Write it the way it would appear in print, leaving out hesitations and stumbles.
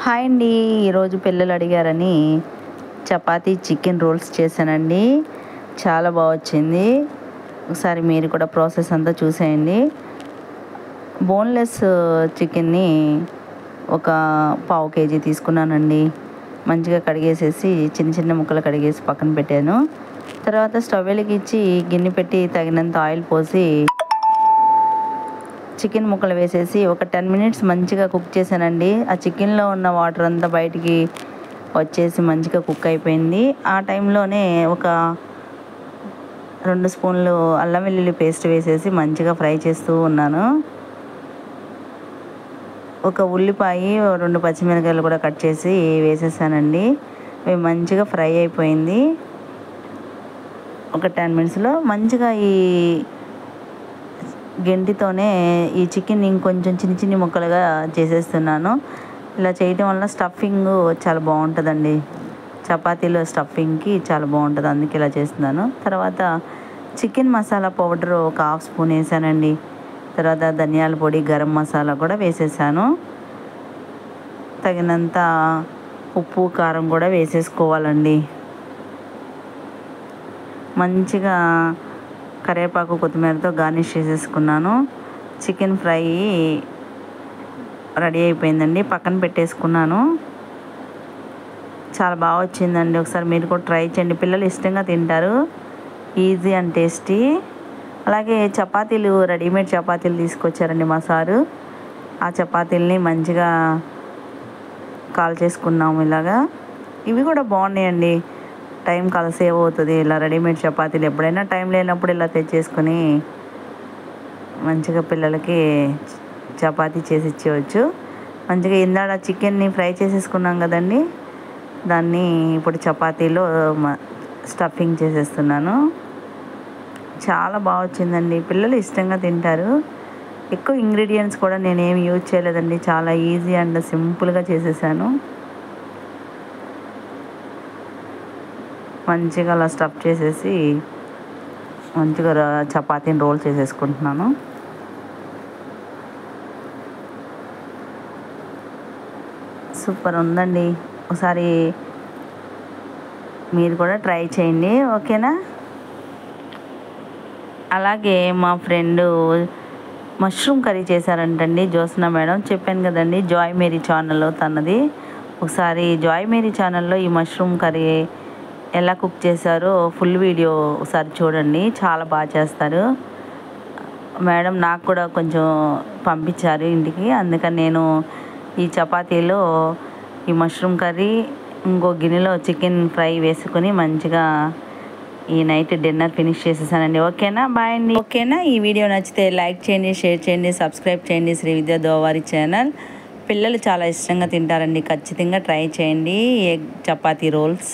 Hi అండి. ఈరోజు పిల్లలు అడిగారని చపాతీ చికెన్ రోల్స్ చేశానండి. చాలా బాగా వచ్చింది. ఒకసారి మీరు కూడా ప్రాసెస్ అంతా చూసేయండి. బోన్లెస్ చికెన్ని ఒక పావు కేజీ తీసుకున్నానండి. మంచిగా కడిగేసేసి చిన్న చిన్న ముక్కలు కడిగేసి పక్కన పెట్టాను. తర్వాత స్టవ్ వెలిగించి గిన్నె పెట్టి తగినంత ఆయిల్ పోసి చికెన్ ముక్కలు వేసేసి ఒక 10 మినిట్స్ మంచిగా కుక్ చేశానండి. ఆ చికెన్లో ఉన్న వాటర్ అంతా బయటికి వచ్చేసి మంచిగా కుక్ అయిపోయింది. ఆ టైంలోనే ఒక 2 స్పూన్లు అల్లం వెల్లుల్లి పేస్ట్ వేసేసి మంచిగా ఫ్రై చేస్తూ ఉన్నాను. ఒక ఉల్లిపాయ 2 పచ్చిమిరపకాయలు కూడా కట్ చేసి వేసేసానండి. ఇవి మంచిగా ఫ్రై అయిపోయింది. ఒక 10 మినిట్స్లో మంచిగా ఈ గెంటితోనే ఈ చికెన్ ఇంకొంచెం చిన్న చిన్న ముక్కలుగా చేసేస్తున్నాను. ఇలా చేయటం వల్ల స్టఫింగ్ చాలా బాగుంటుందండి. చపాతీలో స్టఫింగ్కి చాలా బాగుంటుంది, అందుకే ఇలా చేస్తున్నాను. తర్వాత చికెన్ మసాలా పౌడర్ ఒక 1/2 స్పూన్ వేసానండి. తర్వాత ధనియాల పొడి, గరం మసాలా కూడా వేసేసాను. తగినంత ఉప్పు, కారం కూడా వేసేసుకోవాలండి. మంచిగా కరివేపాకు, కొత్తిమీరతో గార్నిష్ చేసేసుకున్నాను. చికెన్ ఫ్రై రెడీ అయిపోయిందండి. పక్కన పెట్టేసుకున్నాను. చాలా బాగా వచ్చిందండి. ఒకసారి మీరు కూడా ట్రై చేయండి. పిల్లలు ఇష్టంగా తింటారు. Easy and tasty. అలాగే చపాతీలు, రెడీమేడ్ చపాతీలు తీసుకొచ్చారండి మా సారు. ఆ చపాతీలని మంచిగా కాల్ చేసుకున్నాము ఇలాగా. ఇవి కూడా బాగున్నాయండి. టైం కాల సేవ్ అవుతుంది. ఇలా రెడీమేడ్ చపాతీలు ఎప్పుడైనా టైం లేనప్పుడు ఇలా తెచ్చేసుకొని మంచిగా పిల్లలకి చపాతీ చేసి ఇచ్చేయచ్చు. మంచిగా ఇందాక చికెన్ని ఫ్రై చేసేసుకున్నాం కదండి, దాన్ని ఇప్పుడు చపాతీలో స్టఫింగ్ చేసేస్తున్నాను. చాలా బాగా వచ్చిందండి. పిల్లలు ఇష్టంగా తింటారు. ఎక్కువ ఇంగ్రీడియంట్స్ కూడా నేనేమి యూజ్ చేయలేదండి. చాలా ఈజీ అండ్ సింపుల్గా చేసేసాను. మంచిగా అలా స్టఫ్ చేసేసి మంచిగా చపాతీని రోల్ చేసేసుకుంటున్నాను. సూపర్ ఉందండి. ఒకసారి మీరు కూడా ట్రై చేయండి. ఓకేనా? అలాగే మా ఫ్రెండు మష్రూమ్ కర్రీ చేశారంటండి, జ్యోత్స్న మేడం. చెప్పాను కదండి, జాయ్ మేరీ ఛానల్లో తనది. ఒకసారి జాయ్ మేరీ ఛానల్లో ఈ మష్రూమ్ కర్రీ ఎలా కుక్ చేశారో ఫుల్ వీడియో ఒకసారి చూడండి. చాలా బాగా చేస్తారు మేడం. నాకు కూడా కొంచెం పంపించారు ఇంటికి. అందుకని నేను ఈ చపాతీలో ఈ మష్రూమ్ కర్రీ, ఇంకో గిన్నెలో చికెన్ ఫ్రై వేసుకొని మంచిగా ఈ నైట్ డిన్నర్ ఫినిష్ చేసేసానండి. ఓకేనా? బాయ్ అండి. ఓకేనా? ఈ వీడియో నచ్చితే లైక్ చేయండి, షేర్ చేయండి, సబ్స్క్రైబ్ చేయండి శ్రీ విద్యా దోవారి ఛానల్. పిల్లలు చాలా ఇష్టంగా తింటారండి. ఖచ్చితంగా ట్రై చేయండి ఎగ్ చపాతీ రోల్స్.